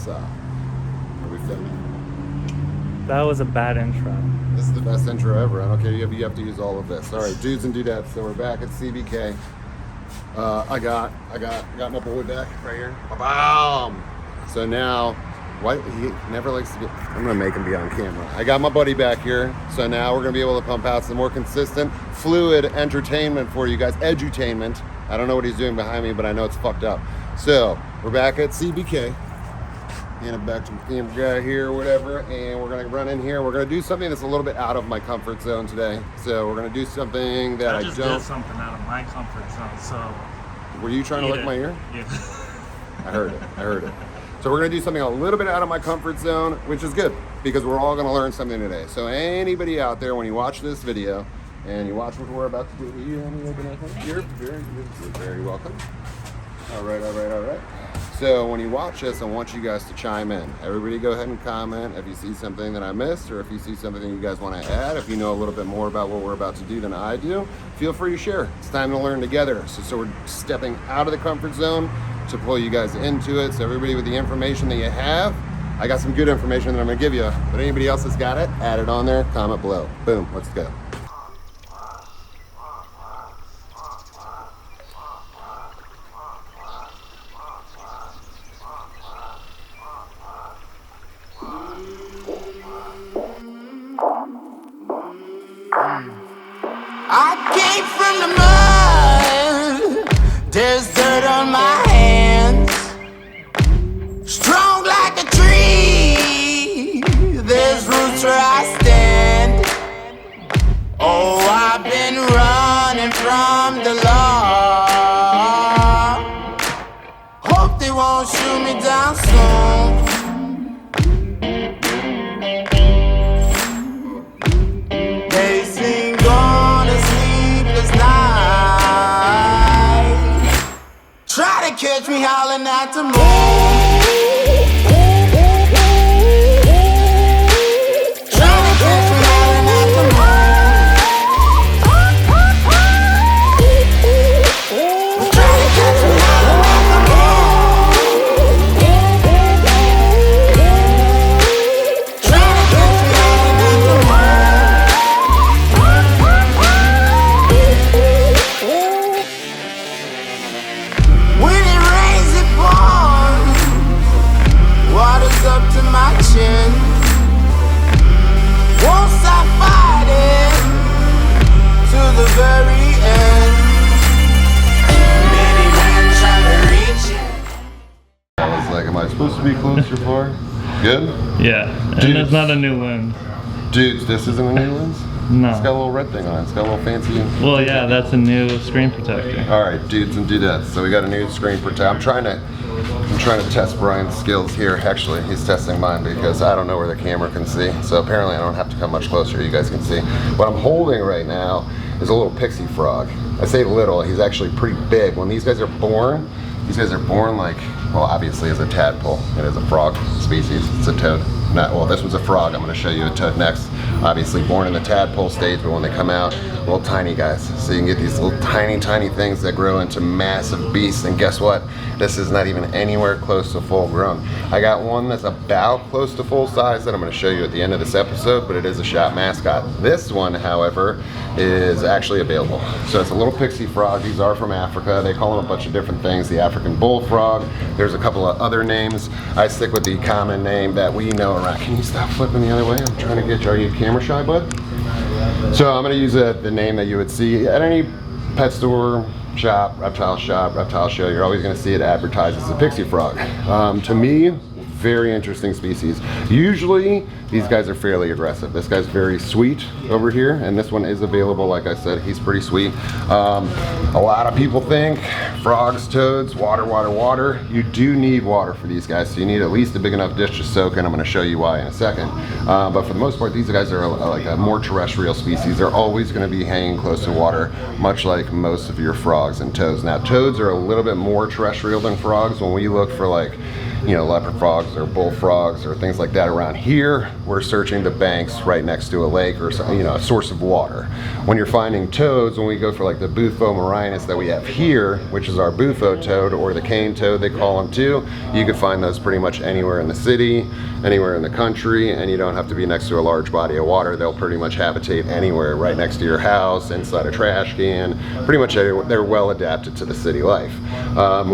So, are we filming? That was a bad intro. This is the best intro ever. I don't care if you have to use all of this. All right, dudes and dudettes. So we're back at CBK. I got my boy back right here. Ba-bam! So now, what he never likes to be. I'm gonna make him be on camera. I got my buddy back here. So now we're gonna be able to pump out some more consistent, fluid entertainment for you guys. Edutainment. I don't know what he's doing behind me, but I know it's fucked up. So we're back at CBK. And I'm back to the camera guy here, whatever, and we're gonna run in here. We're gonna do something that's a little bit out of my comfort zone today. So we're gonna do something that I just don't. did something out of my comfort zone. So. Were you trying to lick my ear? Yeah. I heard it. So we're gonna do something a little bit out of my comfort zone, which is good because we're all gonna learn something today. So anybody out there, when you watch this video and you watch what we're about to do, you're very welcome. All right. So when you watch this, I want you guys to chime in. Everybody go ahead and comment if you see something that I missed or if you see something that you guys want to add. If you know a little bit more about what we're about to do than I do, feel free to share. It's time to learn together. So we're stepping out of the comfort zone to pull you guys into it. So everybody with the information that you have, I got some good information that I'm going to give you. But anybody else that's got it, add it on there, comment below. Boom, let's go. I came from the mud, there's dirt on my hands. Strong like a tree, there's roots where I stand. Oh, I've been running from the law. Hope they won't shoot me down soon. Catch me howling at the moon. Try to catch me howling at the moon. Try to catch me howling at the moon. Try to catch me howling at the water's up to my chin. Won't stop fighting to the very end. Many men trying to reach it. I was like, am I supposed to be closer for? Good? Yeah, and Dudes. it's not a new lens. Dudes, this isn't a new lens? No. It's got a little red thing on it. It's got a little fancy. Well, yeah, that's a new screen protector. All right, dudes and dudettes. So we got a new screen protector. I'm trying to test Brian's skills here. Actually, he's testing mine because I don't know where the camera can see. So apparently I don't have to come much closer. You guys can see. What I'm holding right now is a little Pixie frog. I say little, he's actually pretty big. When these guys are born like, well, obviously as a tadpole. It is a frog species. It's a toad. Well, this was a frog. I'm going to show you a toad next. Obviously born in the tadpole stage, but when they come out, little tiny guys. So you can get these little tiny things that grow into massive beasts. And guess what? This is not even anywhere close to full grown. I got one that's about close to full size that I'm going to show you at the end of this episode, but it is a shop mascot. This one, however, is actually available. So it's a little Pixie frog. These are from Africa. They call them a bunch of different things. The African bullfrog. There's a couple of other names. I stick with the common name that we know around. Can you stop flipping the other way? I'm trying to get you. Are you camera shy, bud? So I'm going to use the name that you would see at any pet store, shop, reptile show. You're always going to see it advertised as a Pixie frog. To me, very interesting species. Usually these guys are fairly aggressive. This guy's very sweet over here, and this one is available. Like I said, he's pretty sweet. A lot of people think frogs, toads, water. You do need water for these guys, so you need at least a big enough dish to soak in. I'm going to show you why in a second. But for the most part, these guys are like a more terrestrial species. They're always going to be hanging close to water, much like most of your frogs and toads. Now, toads are a little bit more terrestrial than frogs. When we look for like you know, leopard frogs or bullfrogs or things like that around here. We're searching the banks right next to a lake or, you know, a source of water. When you're finding toads, when we go for like the Bufo marinus that we have here, which is our Bufo toad or the cane toad they call them too, you can find those pretty much anywhere in the city, anywhere in the country, and you don't have to be next to a large body of water. They'll pretty much habitate anywhere, right next to your house, inside a trash can, pretty much they're well adapted to the city life.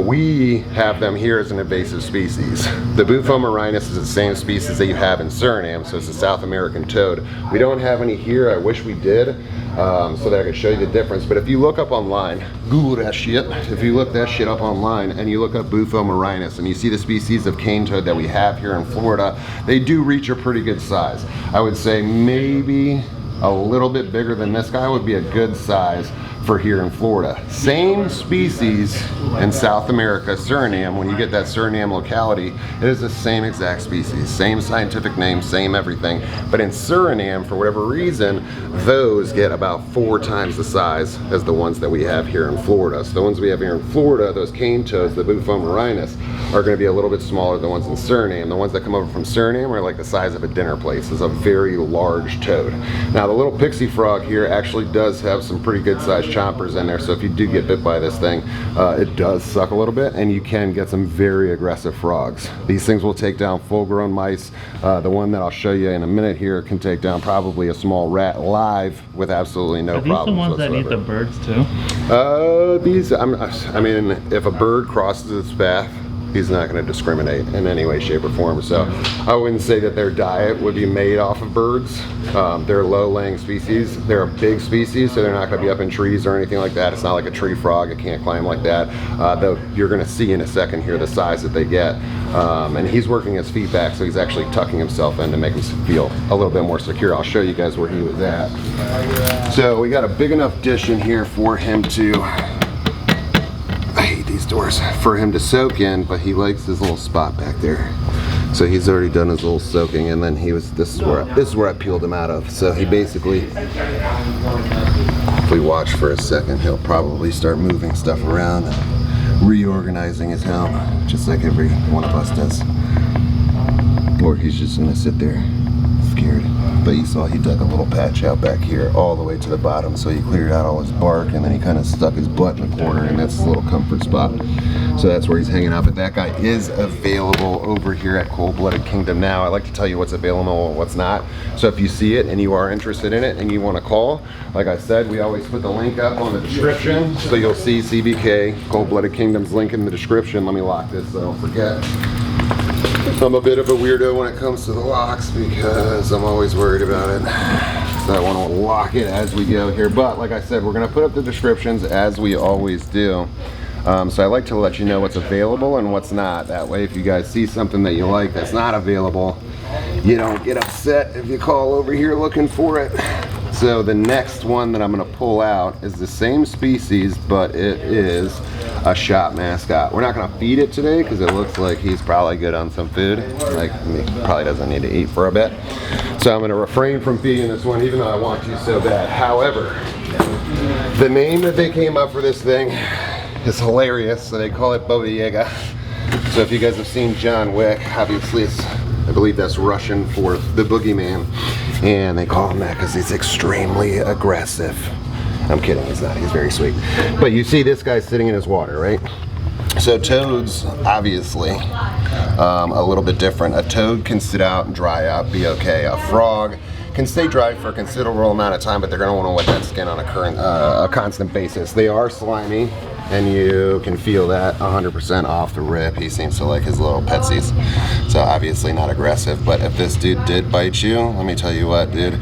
We have them here as an invasive species. The Bufo marinus is the same species that you have in Suriname, so it's a South American toad. We don't have any here. I wish we did, so that I could show you the difference. But if you look up online, Google that shit. If you look that shit up online and you look up Bufo marinus and you see the species of cane toad that we have here in Florida, they do reach a pretty good size. I would say maybe a little bit bigger than this guy would be a good size for here in Florida. Same species in South America, Suriname. When you get that Suriname locality, it is the same exact species, same scientific name, same everything. But in Suriname, for whatever reason, those get about 4 times the size as the ones that we have here in Florida. So the ones we have here in Florida, those cane toads, the Bufo marinus, are going to be a little bit smaller than the ones in Suriname. The ones that come over from Suriname are like the size of a dinner plate. So it's a very large toad. Now the little Pixie frog here actually does have some pretty good sized chompers in there, so if you do get bit by this thing, it does suck a little bit and you can get some very aggressive frogs. These things will take down full grown mice. The one that I'll show you in a minute here can take down probably a small rat live with absolutely no problems. Are these the ones whatsoever. that eat the birds too? I mean, if a bird crosses its path, he's not going to discriminate in any way, shape, or form. So I wouldn't say that their diet would be made off of birds. They're low-laying species. They're a big species, so they're not going to be up in trees or anything like that. It's not like a tree frog. It can't climb like that. Though you're going to see in a second here the size that they get. And he's working his feet back, so he's actually tucking himself in to make him feel a little bit more secure. I'll show you guys where he was at. So we got a big enough dish in here for him to, I hate these doors, for him to soak in, but he likes his little spot back there. So he's already done his little soaking, and then this is where I peeled him out of. So he basically, if we watch for a second, he'll probably start moving stuff around and reorganizing his home, just like every one of us does. Or he's just gonna sit there scared. But you saw he dug a little patch out back here all the way to the bottom, so he cleared out all his bark, and then he kind of stuck his butt in the corner, and that's his little comfort spot. So that's where he's hanging out. But that guy is available over here at Cold-Blooded Kingdom now. I like to tell you what's available and what's not. So if you see it and you are interested in it and you want to call, like I said, we always put the link up on the description. So you'll see CBK, Cold-Blooded Kingdom's link in the description. Let me lock this so I don't forget. I'm a bit of a weirdo when it comes to the locks because I'm always worried about it. So I want to lock it as we go here. But like I said, we're going to put up the descriptions as we always do. So I like to let you know what's available and what's not. That way, if you guys see something that you like that's not available, you don't get upset if you call over here looking for it. So the next one that I'm going to pull out is the same species, but it is a shop mascot. We're not going to feed it today because it looks like he's probably good on some food. Like, he probably doesn't need to eat for a bit. So I'm going to refrain from feeding this one, even though I want to so bad. However, the name that they came up for this thing is hilarious. So they call it Baba Yaga. So if you guys have seen John Wick, obviously I believe that's Russian for the boogeyman. And they call him that because he's extremely aggressive. I'm kidding, he's not, he's very sweet. But you see this guy sitting in his water, right? So toads, obviously, a little bit different. A toad can sit out and dry out, be okay. A frog can stay dry for a considerable amount of time, but they're gonna wanna wet that skin on a constant basis. They are slimy, and you can feel that 100% off the rip. He seems to like his little petsies. So obviously not aggressive, but if this dude did bite you, let me tell you what, dude,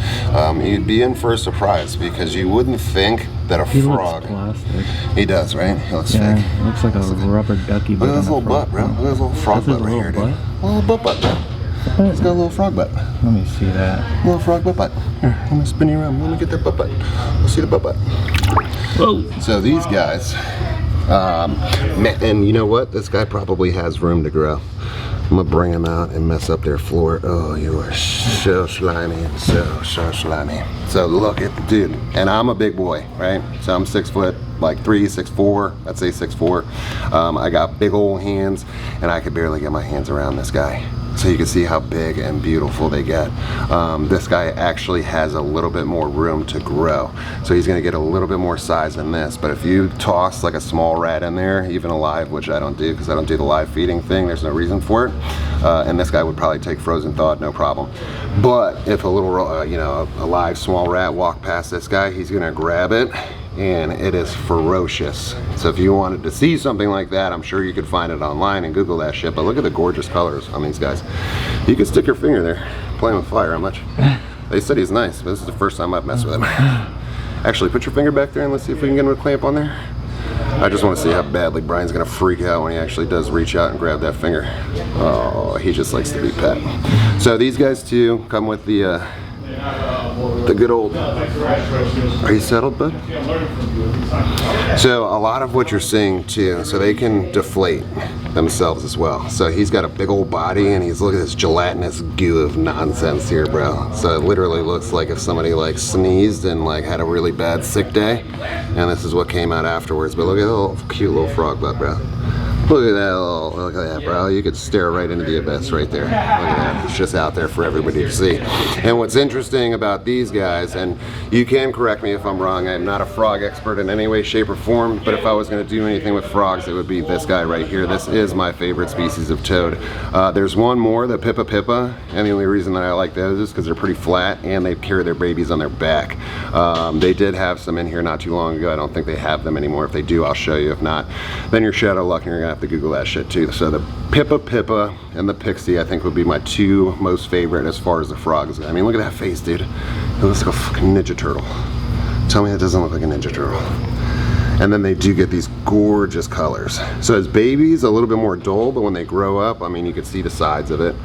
you'd be in for a surprise because you wouldn't think that a frog. He looks plastic. He does, right? He looks Yeah, fake. looks like a rubber ducky. Look at his little butt, bro. Look at his little frog butt right here, dude. Little butt butt, bro. He's got a little frog butt. Let me see that. Little frog butt butt. Here, I'm gonna spin you around. Let me get that butt butt. Let's see the butt butt. Whoa. So these guys, and you know what? This guy probably has room to grow. I'm gonna bring him out and mess up their floor. Oh, you are so slimy, so slimy. So look at, dude, and I'm a big boy, right? So I'm 6 foot, like 3, 6'4", I'd say 6'4". I got big old hands, and I could barely get my hands around this guy. So you can see how big and beautiful they get. This guy actually has a little bit more room to grow. So he's gonna get a little bit more size than this. But if you toss like a small rat in there, even alive, which I don't do because I don't do the live feeding thing, there's no reason for it. And this guy would probably take frozen thawed, no problem. But if a little, you know, a live small rat walked past this guy, he's gonna grab it, and it is ferocious. So if you wanted to see something like that, I'm sure you could find it online and Google that shit. But look at the gorgeous colors on these guys. You could stick your finger there, playing with fire. How much? They said he's nice, but this is the first time I've messed with him. Actually, put your finger back there and let's see if we can get him to clamp on there. I just want to see how badly Brian's gonna freak out when he actually does reach out and grab that finger. Oh, he just likes to be pet. So these guys too come with the good old, are you settled, bud? So a lot of what you're seeing too, so they can deflate themselves as well. So he's got a big old body, and he's, look at this gelatinous goo of nonsense here, bro. So it literally looks like if somebody like sneezed and like had a really bad sick day, and this is what came out afterwards. But look at the little cute little frog butt, bro. Look at that, look at that, bro. You could stare right into the abyss right there. Look at that. It's just out there for everybody to see. And what's interesting about these guys, and you can correct me if I'm wrong, I'm not a frog expert in any way, shape, or form, but if I was going to do anything with frogs, it would be this guy right here. This is my favorite species of toad. There's one more, the Pippa Pippa, and the only reason that I like those is because they're pretty flat and they carry their babies on their back. They did have some in here not too long ago. I don't think they have them anymore. If they do, I'll show you. If not, then you're shit out of luck and you're going to have to Google that shit too. So the Pippa Pippa and the Pixie, I think, would be my two most favorite as far as the frogs. I mean, look at that face, dude. It looks like a fucking Ninja Turtle. Tell me it doesn't look like a Ninja Turtle. And then they do get these gorgeous colors. So as babies, a little bit more dull, but when they grow up, I mean, you can see the sides of it.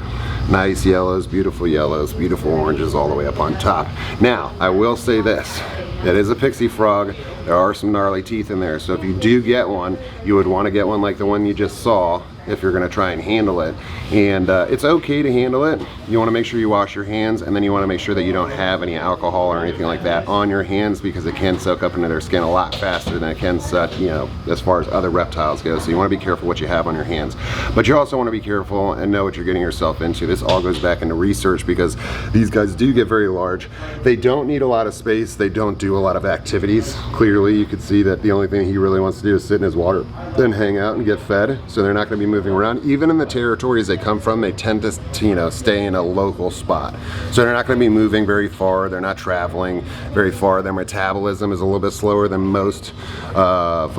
Nice yellows, beautiful oranges all the way up on top. Now, I will say this. It is a Pixie frog. There are some gnarly teeth in there. So if you do get one, you would want to get one like the one you just saw if you're going to try and handle it. And it's okay to handle it. You want to make sure you wash your hands, and then you want to make sure that you don't have any alcohol or anything like that on your hands, because it can soak up into their skin a lot faster than it can set, you know, as far as other reptiles go. So you want to be careful what you have on your hands. But you also want to be careful and know what you're getting yourself into. This all goes back into research, because these guys do get very large. They don't need a lot of space. They don't do a lot of activities. Clearly, you could see that the only thing he really wants to do is sit in his water, then hang out and get fed. So they're not going to be moving around. Even in the territories they come from, they tend to, you know, stay in a local spot. So they're not going to be moving very far. They're not traveling very far. Their metabolism is a little bit slower than most of,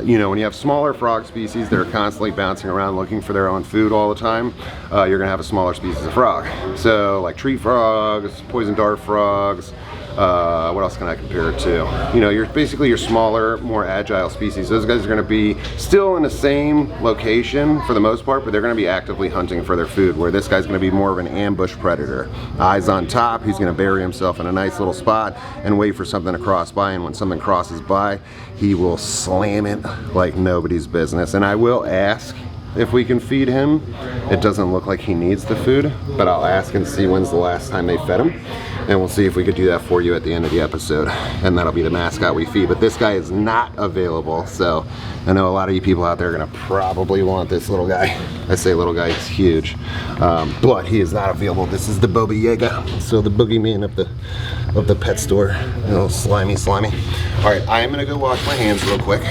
you know, when you have smaller frog species that are constantly bouncing around looking for their own food all the time, you're going to have a smaller species of frog. So like tree frogs, poison dart frogs, what else can I compare it to? You know, you're basically your smaller, more agile species. Those guys are going to be still in the same location for the most part, but they're going to be actively hunting for their food, where this guy's going to be more of an ambush predator. Eyes on top, he's going to bury himself in a nice little spot and wait for something to cross by, and when something crosses by, he will slam it like nobody's business. And I will ask if we can feed him. It doesn't look like he needs the food, but I'll ask and see when's the last time they fed him, and we'll see if we could do that for you at the end of the episode, and that'll be the mascot we feed. But this guy is not available, so I know a lot of you people out there are gonna probably want this little guy. I say little guy, he's huge, but he is not available. This is the Baba Yaga, so the boogeyman of the pet store. A little slimy. All right, I am gonna go wash my hands real quick.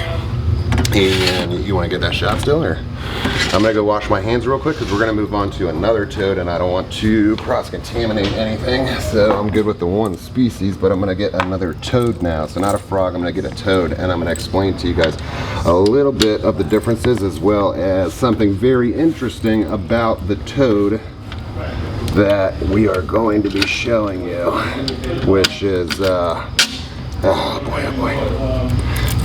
And you want to get that shot still, or? I'm gonna go wash my hands real quick, because we're gonna move on to another toad, and I don't want to cross-contaminate anything, so I'm good with the one species. But I'm gonna get another toad now. So not a frog, I'm gonna get a toad, and I'm gonna explain to you guys a little bit of the differences, as well as something very interesting about the toad that we are going to be showing you, which is oh boy.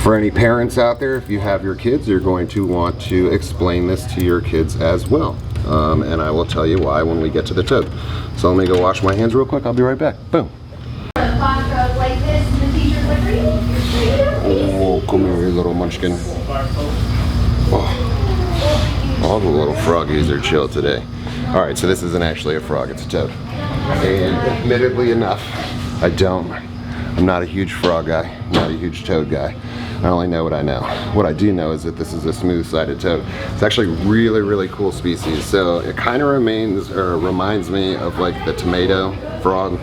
For any parents out there, if you have your kids, you're going to want to explain this to your kids as well. And I will tell you why when we get to the toad. So let me go wash my hands real quick. I'll be right back. Boom. Oh, come here, you little munchkin. Oh. All the little froggies are chill today. All right, so this isn't actually a frog, it's a toad. And admittedly enough, I'm not a huge frog guy, not a huge toad guy. I only know what I know. What I do know is that this is a smooth-sided toad. It's actually really, really cool species. So it kind of reminds me of like the tomato frog.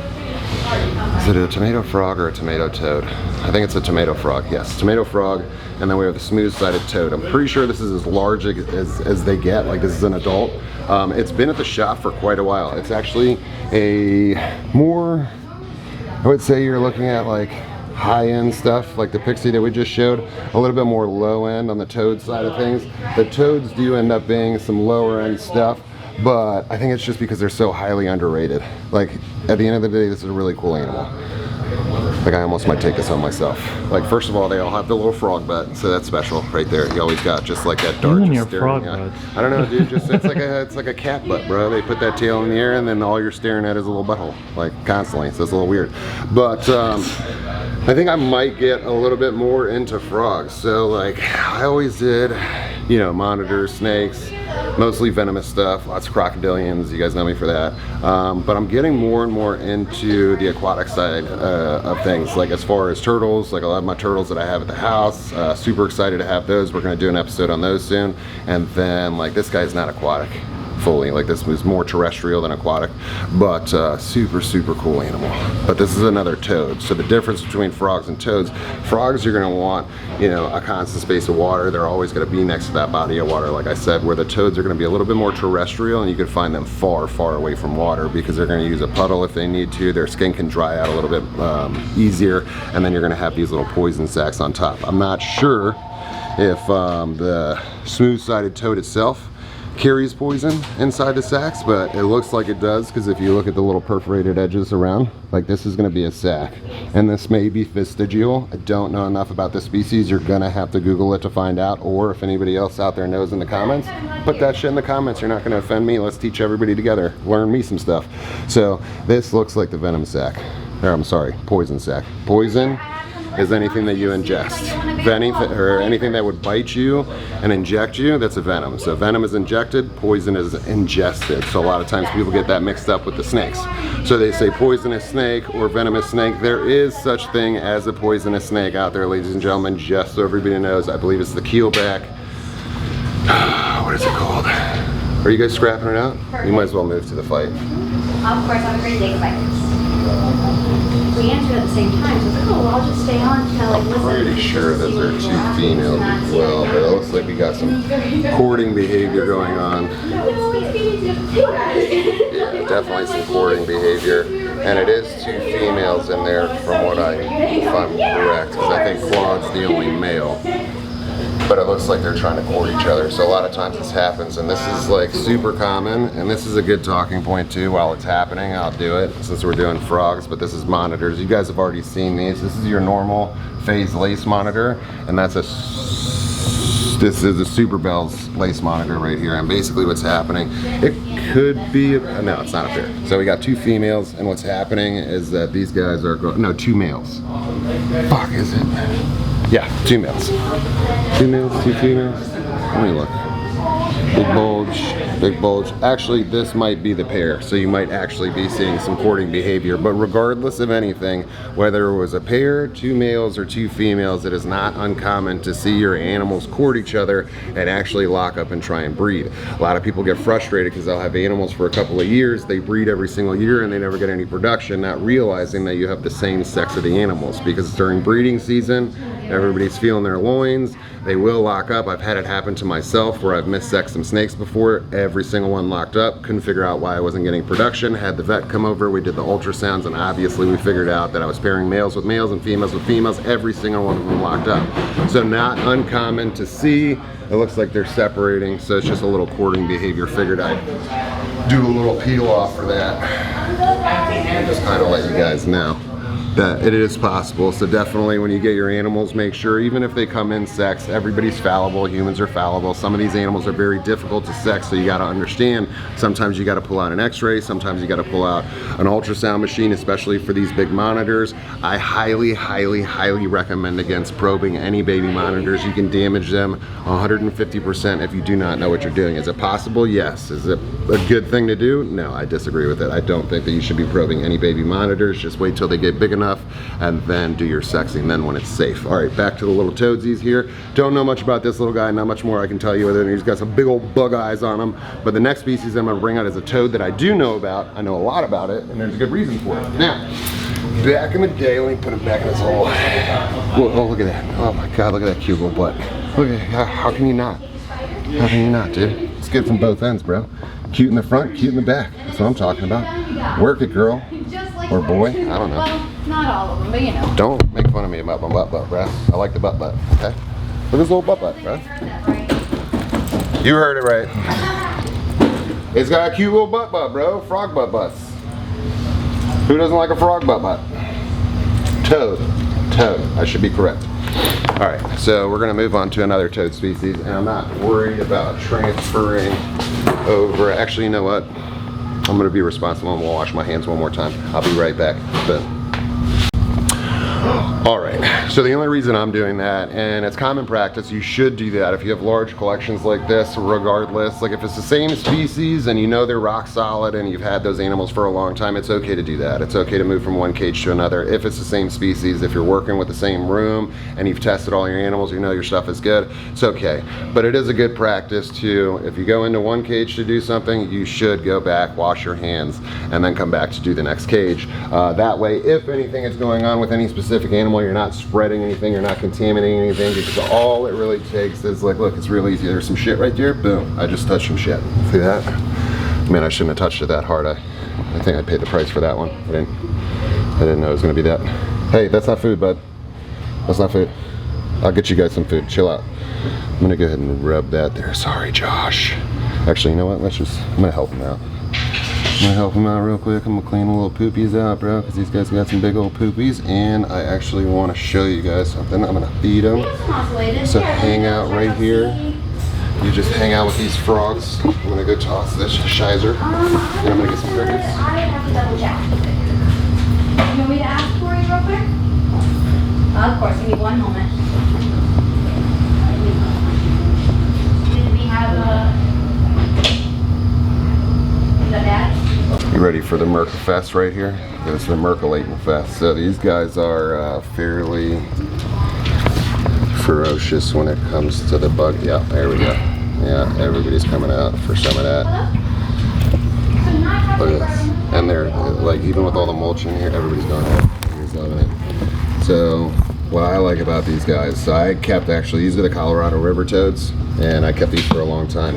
Is it a tomato frog or a tomato toad? I think it's a tomato frog, yes. Tomato frog, and then we have the smooth-sided toad. I'm pretty sure this is as large as they get, like this is an adult. It's been at the shop for quite a while. It's actually a more, I would say you're looking at like high-end stuff, like the Pixie that we just showed, a little bit more low-end on the toad side of things. The toads do end up being some lower-end stuff, but I think it's just because they're so highly underrated. Like, at the end of the day, this is a really cool animal. Like, I almost might take this home myself. Like, first of all, they all have the little frog butt, so that's special right there. You always got just like that dart just staring at you. I don't know, dude. Just it's like a cat butt, bro. They put that tail in the air, and then all you're staring at is a little butthole, like constantly. So it's a little weird. But I think I might get a little bit more into frogs. So like, I always did, you know, monitors, snakes, mostly venomous stuff, lots of crocodilians, you guys know me for that. But I'm getting more and more into the aquatic side of things, like as far as turtles, like a lot of my turtles that I have at the house, super excited to have those. We're gonna do an episode on those soon. And then like this guy's not aquatic fully, like this was more terrestrial than aquatic, but super, super cool animal. But this is another toad. So the difference between frogs and toads, frogs you're gonna want, you know, a constant space of water. They're always gonna be next to that body of water, like I said, where the toads are gonna be a little bit more terrestrial, and you can find them far, far away from water because they're gonna use a puddle if they need to. Their skin can dry out a little bit easier, and then you're gonna have these little poison sacs on top. I'm not sure if the smooth-sided toad itself carries poison inside the sacs, but it looks like it does, because if you look at the little perforated edges around, like this is going to be a sac, and this may be vestigial. I don't know enough about the species. You're gonna have to Google it to find out, or if anybody else out there knows in the comments, put that shit in the comments. You're not going to offend me. Let's teach everybody together, learn me some stuff. So this looks like the venom sac, or I'm sorry, poison sac. Poison is anything that you ingest. Anything that would bite you and inject you, that's a venom. So venom is injected, poison is ingested. So a lot of times people get that mixed up with the snakes. So they say poisonous snake or venomous snake. There is such thing as a poisonous snake out there, ladies and gentlemen, just so everybody knows. I believe it's the keelback. What is it called? Are you guys scrapping it out? Perfect. You might as well move to the fight. Of course, have a great day. Bye. We answered at the same time, so I was like, oh, well, I'll just stay on to kind of like listen. I'm pretty sure that they're two females as well, but it looks like we got some courting behavior going on. Yeah, definitely some courting behavior. And it is two females in there from what if I'm correct, because I think Claude's the only male. But it looks like they're trying to court each other. So a lot of times this happens, and this is like super common, and this is a good talking point too. While it's happening, I'll do it since we're doing frogs, but this is monitors. You guys have already seen these. This is your normal phase lace monitor, and this is a Super Bell's lace monitor right here. And basically what's happening, it could be, no, it's not up there. So we got two females, and what's happening is that these guys are two males. Fuck, is it? Yeah, two males. Two males, two females. Let me look. Big bulge, big bulge. Actually, this might be the pair, so you might actually be seeing some courting behavior. But regardless of anything, whether it was a pair, two males, or two females, it is not uncommon to see your animals court each other and actually lock up and try and breed. A lot of people get frustrated because they'll have animals for a couple of years, they breed every single year, and they never get any production, not realizing that you have the same sex of the animals. Because during breeding season, everybody's feeling their loins, they will lock up. I've had it happen to myself where I've missexed some snakes before. Every single one locked up. Couldn't figure out why I wasn't getting production. Had the vet come over, we did the ultrasounds, and obviously we figured out that I was pairing males with males and females with females. Every single one of them locked up. So not uncommon to see. It looks like they're separating, so it's just a little courting behavior. Figured I'd do a little peel off for that and just kind of let you guys know that it is possible. So definitely when you get your animals, make sure, even if they come in sex, everybody's fallible, humans are fallible. Some of these animals are very difficult to sex, so you got to understand, sometimes you got to pull out an x-ray, sometimes you got to pull out an ultrasound machine, especially for these big monitors. I highly, highly, highly recommend against probing any baby monitors. You can damage them 150% if you do not know what you're doing. Is it possible? Yes. Is it a good thing to do? No, I disagree with it. I don't think that you should be probing any baby monitors. Just wait till they get big enough enough, and then do your sexing then when it's safe. All right, back to the little toadsies here. Don't know much about this little guy, not much more I can tell you other than he's got some big old bug eyes on him. But the next species I'm gonna bring out is a toad that I do know about. I know a lot about it, and there's a good reason for it. Now, back in the day, let me put it back in his hole. Oh, look at that. Oh my God, look at that cute little butt. Look at how can you not? How can you not, dude? It's good from both ends, bro. Cute in the front, cute in the back. That's what I'm talking about. Work it, girl. Or boy, I don't know. Well, not all of them, but you know. Don't make fun of me about my butt, bro. I like the butt, okay? Look at this little butt, bro. You heard it right. It's got a cute little butt, bro. Frog butt. Who doesn't like a frog butt? Toad. I should be correct. All right, so we're gonna move on to another toad species, and I'm not worried about transferring over. Actually, you know what? I'm gonna be responsible and we'll wash my hands one more time. I'll be right back. Boom. All right, so the only reason I'm doing that, and it's common practice, you should do that if you have large collections like this, regardless. Like if it's the same species and you know they're rock solid and you've had those animals for a long time, it's okay to do that. It's okay to move from one cage to another if it's the same species. If you're working with the same room and you've tested all your animals, you know your stuff is good, it's okay. But it is a good practice to, if you go into one cage to do something, you should go back, wash your hands, and then come back to do the next cage. That way, if anything is going on with any specific animal, you're not spreading anything, you're not contaminating anything, because all it really takes is like, look, it's real easy. There's some shit right there, boom, I just touched some shit. See that? Man, I shouldn't have touched it that hard. I think I paid the price for that one. I didn't know it was gonna be that. Hey, that's not food, bud. That's not food. I'll get you guys some food, chill out. I'm gonna go ahead and rub that there. Sorry, Josh. Actually, you know what, I'm gonna help him out. I'm gonna help him out real quick. I'm gonna clean the little poopies out, bro, because these guys got some big old poopies, and I actually want to show you guys something. I'm gonna feed them. So hang out right here. You just hang out with these frogs. I'm gonna go toss this shizer, and I'm gonna get some crickets. I have to double check. You want me to ask for you real quick? Of course, give me one moment. Did we have is that bad? You ready for the Merc Fest right here? It's the Merculating Fest. So these guys are fairly ferocious when it comes to the bug. Yeah, there we go. Yeah, everybody's coming out for some of that. Look at this. And they're like, even with all the mulch in here, everybody's going out. Everybody's loving it. So what I like about these guys, so I kept actually, these are the Colorado River toads, and I kept these for a long time.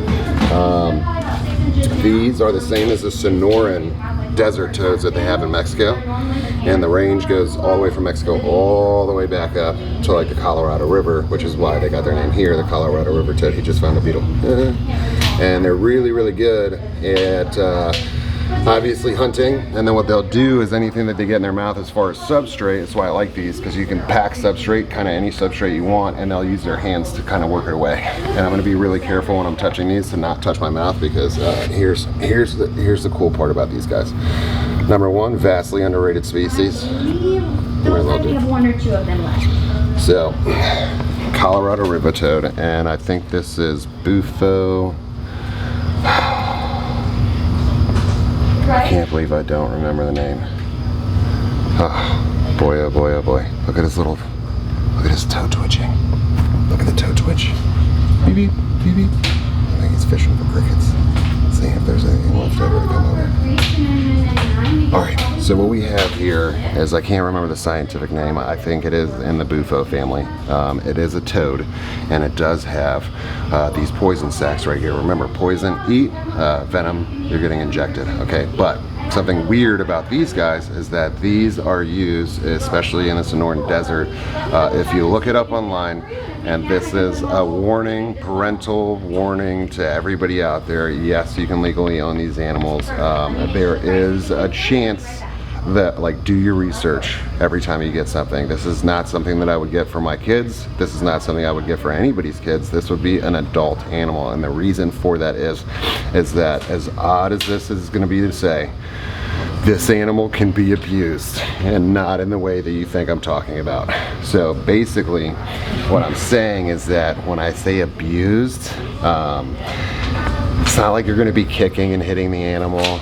These are the same as the Sonoran desert toads that they have in Mexico, and the range goes all the way from Mexico all the way back up to like the Colorado River, which is why they got their name here, the Colorado River toad. He just found a beetle. And they're really, really good at obviously hunting, and then what they'll do is anything that they get in their mouth as far as substrate. That's why I like these, because you can pack substrate, kind of any substrate you want, and they'll use their hands to kind of work it away. And I'm going to be really careful when I'm touching these to not touch my mouth, because here's the cool part about these guys. Number one, vastly underrated species. Looks like we have one or two of them left. So, Colorado River toad, and I think this is Bufo. I can't believe I don't remember the name. Oh boy, oh boy, oh boy. Look at his toe twitching. Look at the toe twitch. Beep, beep, beep, beep. I think he's fishing for crickets. Seeing if there's anything left over to come over. Alright, so what we have here is, I can't remember the scientific name. I think it is in the Bufo family. It is a toad, and it does have these poison sacs right here. Remember, poison, eat, venom, you're getting injected, okay? But something weird about these guys is that these are used, especially in the Sonoran Desert. If you look it up online, and this is a warning, parental warning to everybody out there. Yes, you can legally own these animals. There is a chance that, like, do your research every time you get something. This is not something that I would get for my kids. This is not something I would get for anybody's kids. This would be an adult animal, and the reason for that is that, as odd as this is going to be to say, this animal can be abused, and not in the way that you think I'm talking about. So basically, what I'm saying is that when I say abused, It's not like you're going to be kicking and hitting the animal.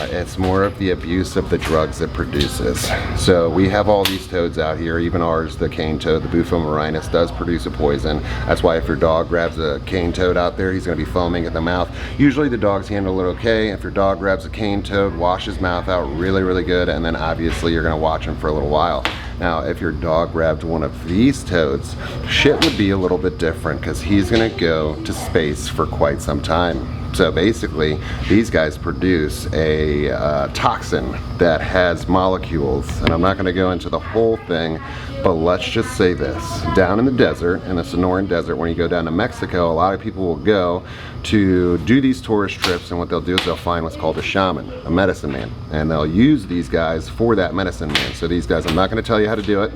It's more of the abuse of the drugs it produces. So we have all these toads out here, even ours, the cane toad, the Bufo marinus, does produce a poison. That's why if your dog grabs a cane toad out there, he's going to be foaming at the mouth. Usually the dogs handle it okay. If your dog grabs a cane toad, wash his mouth out really, really good, and then obviously you're going to watch him for a little while. Now, if your dog grabbed one of these toads, shit would be a little bit different because he's going to go to space for quite some time. So basically, these guys produce a toxin that has molecules, and I'm not going to go into the whole thing, but let's just say this. Down in the desert, in the Sonoran Desert, when you go down to Mexico, a lot of people will go to do these tourist trips, and what they'll do is they'll find what's called a shaman, a medicine man, and they'll use these guys for that medicine man. So these guys, I'm not going to tell you how to do it.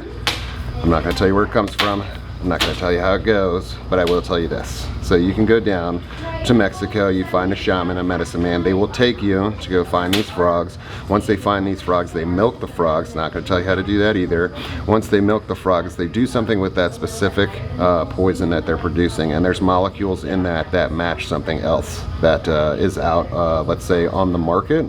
I'm not going to tell you where it comes from. I'm not going to tell you how it goes, but I will tell you this. So you can go down to Mexico, you find a shaman, a medicine man. They will take you to go find these frogs. Once they find these frogs, they milk the frogs. Not going to tell you how to do that either. Once they milk the frogs, they do something with that specific poison that they're producing, and there's molecules in that that match something else that is out, let's say, on the market.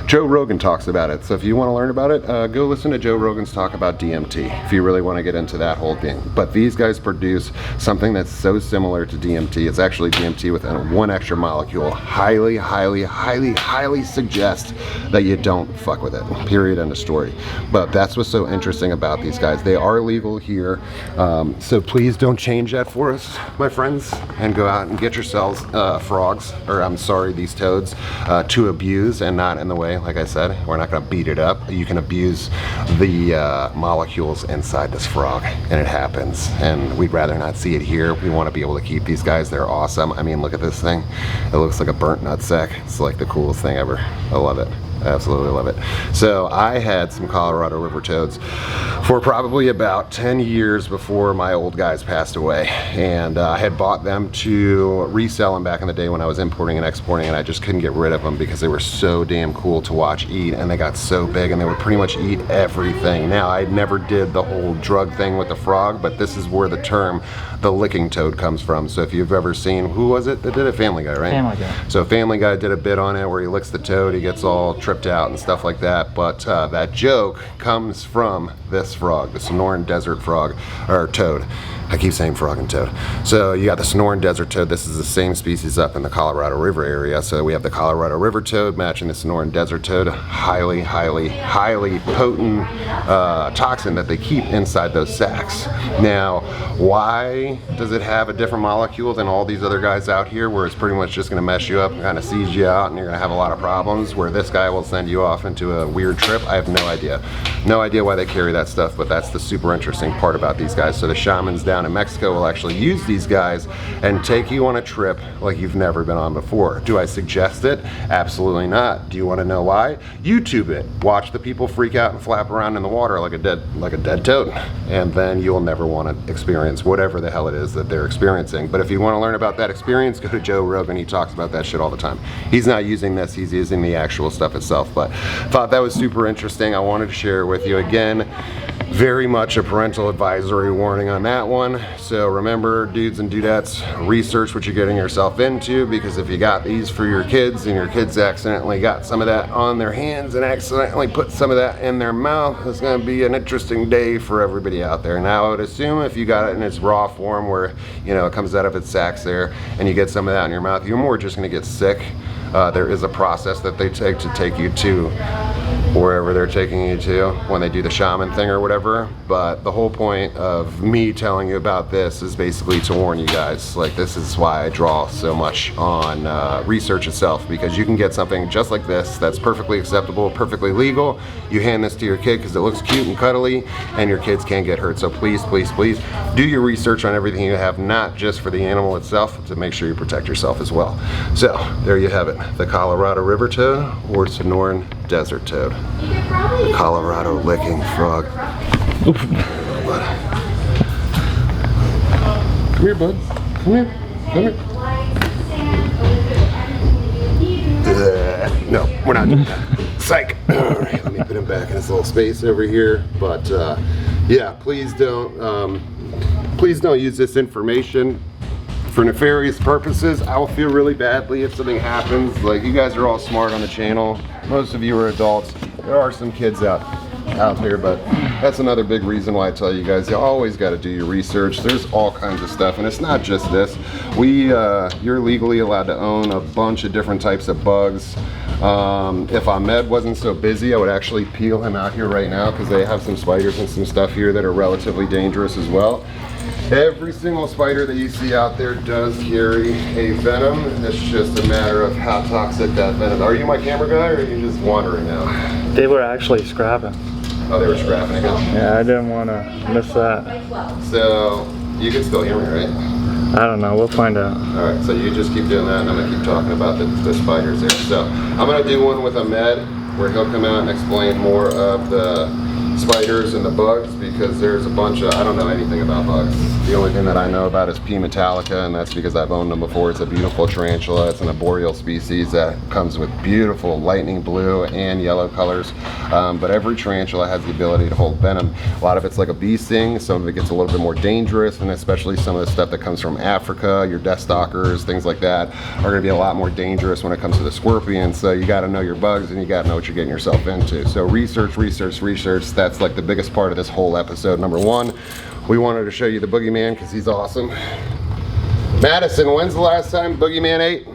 Joe Rogan talks about it, so if you want to learn about it, go listen to Joe Rogan's talk about DMT if you really want to get into that whole thing. But these guys produce something that's so similar to DMT. It's actually DMT with one extra molecule. Highly, highly, highly, highly suggest that you don't fuck with it. Period. End of story. But that's what's so interesting about these guys. They are legal here, so please don't change that for us, my friends, and go out and get yourselves frogs, or I'm sorry, these toads, to abuse. And not in the way, like I said, we're not going to beat it up. You can abuse the molecules inside this frog, and it happens. And we'd rather not see it here. We want to be able to keep these guys. They're awesome. I mean, look at this thing. It looks like a burnt nutsack. It's like the coolest thing ever. I love it. I absolutely love it. So I had some Colorado river toads for probably about 10 years before my old guys passed away, and I had bought them to resell them back in the day when I was importing and exporting, and I just couldn't get rid of them because they were so damn cool to watch eat, and they got so big and they would pretty much eat everything. Now, I never did the whole drug thing with the frog, but this is where the term the licking toad comes from. So if you've ever seen, who was it that did it? Family Guy, right? Family Guy. So Family Guy did a bit on it where he licks the toad, he gets all tripped out and stuff like that, but that joke comes from this frog, the Sonoran Desert frog, or toad. I keep saying frog and toad. So you got the Sonoran Desert toad. This is the same species up in the Colorado River area. So we have the Colorado River toad matching the Sonoran Desert toad. Highly, highly, highly potent toxin that they keep inside those sacs. Now, why does it have a different molecule than all these other guys out here, where it's pretty much just going to mess you up and kind of seize you out, and you're going to have a lot of problems, where this guy will send you off into a weird trip? I have no idea. No idea why they carry that stuff, but that's the super interesting part about these guys. So the shamans down in Mexico will actually use these guys and take you on a trip like you've never been on before. Do I suggest it? Absolutely not. Do you want to know why? YouTube it. Watch the people freak out and flap around in the water like a dead toad, and then you'll never want to experience whatever the hell it is that they're experiencing. But if you want to learn about that experience, go to Joe Rogan. He talks about that shit all the time. He's not using this, he's using the actual stuff itself. But thought that was super interesting. I wanted to share it with you. Again, very much a parental advisory warning on that one. So remember, dudes and dudettes, research what you're getting yourself into, because if you got these for your kids and your kids accidentally got some of that on their hands and accidentally put some of that in their mouth, it's going to be an interesting day for everybody out there. Now, I would assume if you got it in its raw form, where, you know, it comes out of its sacs there, and you get some of that in your mouth, you're more just going to get sick. There is a process that they take to take you to wherever they're taking you to when they do the shaman thing or whatever. But the whole point of me telling you about this is basically to warn you guys. Like, this is why I draw so much on research itself, because you can get something just like this that's perfectly acceptable, perfectly legal. You hand this to your kid because it looks cute and cuddly, and your kids can't get hurt. So please, please, please do your research on everything you have, not just for the animal itself, to make sure you protect yourself as well. So there you have it, the Colorado River toad or Sonoran Desert toad. The Colorado licking frog. Come here, bud. Come here. Come here. No, we're not doing that. Psych. All right, let me put him back in his little space over here. But yeah, please don't use this information for nefarious purposes. I will feel really badly if something happens. Like, you guys are all smart on the channel. Most of you are adults. There are some kids out here, but that's another big reason why I tell you guys, you always got to do your research. There's all kinds of stuff, and it's not just this. You're legally allowed to own a bunch of different types of bugs. If Ahmed wasn't so busy, I would actually peel him out here right now, because they have some spiders and some stuff here that are relatively dangerous as well. Every single spider that you see out there does carry a venom. It's just a matter of how toxic that venom is. Are you my camera guy, or are you just wandering now? They were actually scrapping. Oh, they were scrapping again? Yeah, I didn't want to miss that. So, you can still hear me, right? I don't know, we'll find out. Alright, so you just keep doing that, and I'm going to keep talking about the spiders there. So, I'm going to do one with Ahmed, where he'll come out and explain more of the spiders and the bugs, because there's a bunch of, I don't know anything about bugs. The only thing that I know about is P. metallica, and that's because I've owned them before. It's a beautiful tarantula. It's an arboreal species that comes with beautiful lightning blue and yellow colors. But every tarantula has the ability to hold venom. A lot of it's like a bee sting. Some of it gets a little bit more dangerous, and especially some of the stuff that comes from Africa, your death stalkers, things like that, are going to be a lot more dangerous when it comes to the scorpions. So you got to know your bugs, and you got to know what you're getting yourself into. So research, research, research. That's like the biggest part of this whole episode. Number one, we wanted to show you the boogeyman because he's awesome. Madison, when's the last time boogeyman ate?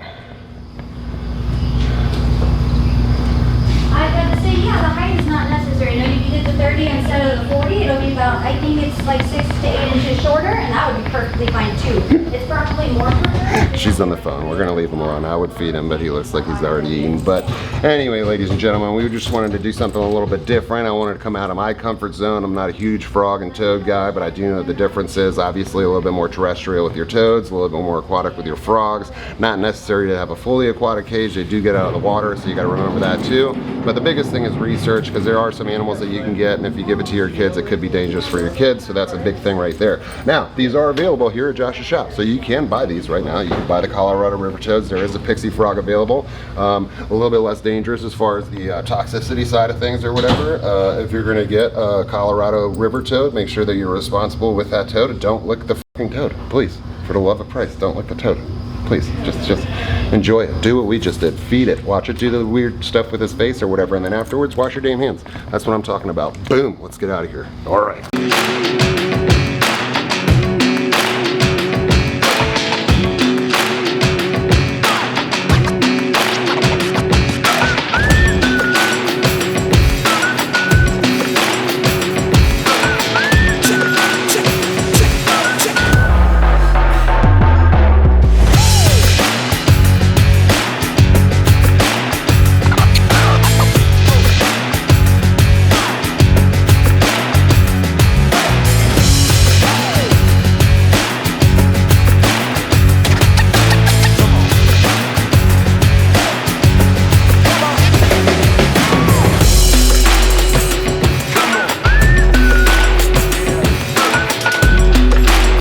I got to say, yeah, the height is not necessary. No, if you did the 30 instead of the 40, it'll be about, I think it's like 6 to 8 inches shorter, and that would be perfectly fine too. It's probably more for her. She's on the phone. We're gonna leave him alone. I would feed him, but he looks like he's already eaten. But anyway, ladies and gentlemen, we just wanted to do something a little bit different. I wanted to come out of my comfort zone. I'm not a huge frog and toad guy, but I do know the difference is obviously a little bit more terrestrial with your toads, a little bit more aquatic with your frogs. Not necessary to have a fully aquatic cage. They do get out of the water, so you gotta remember that too. But the biggest thing is research, because there are some animals that you can get, and if you give it to your kids, it could be dangerous for your kids. So that's a big thing right there. Now, these are available here at Josh's shop, so you can buy these right now. You can buy the Colorado River toads. There is a Pixie frog available. A little bit less dangerous as far as the toxicity side of things or whatever. If you're going to get a Colorado River toad, make sure that you're responsible with that toad, and don't lick the fucking toad, please. For the love of Christ, don't lick the toad. Please, just enjoy it. Do what we just did. Feed it. Watch it do the weird stuff with his face or whatever, and then afterwards, wash your damn hands. That's what I'm talking about. Boom. Let's get out of here. All right.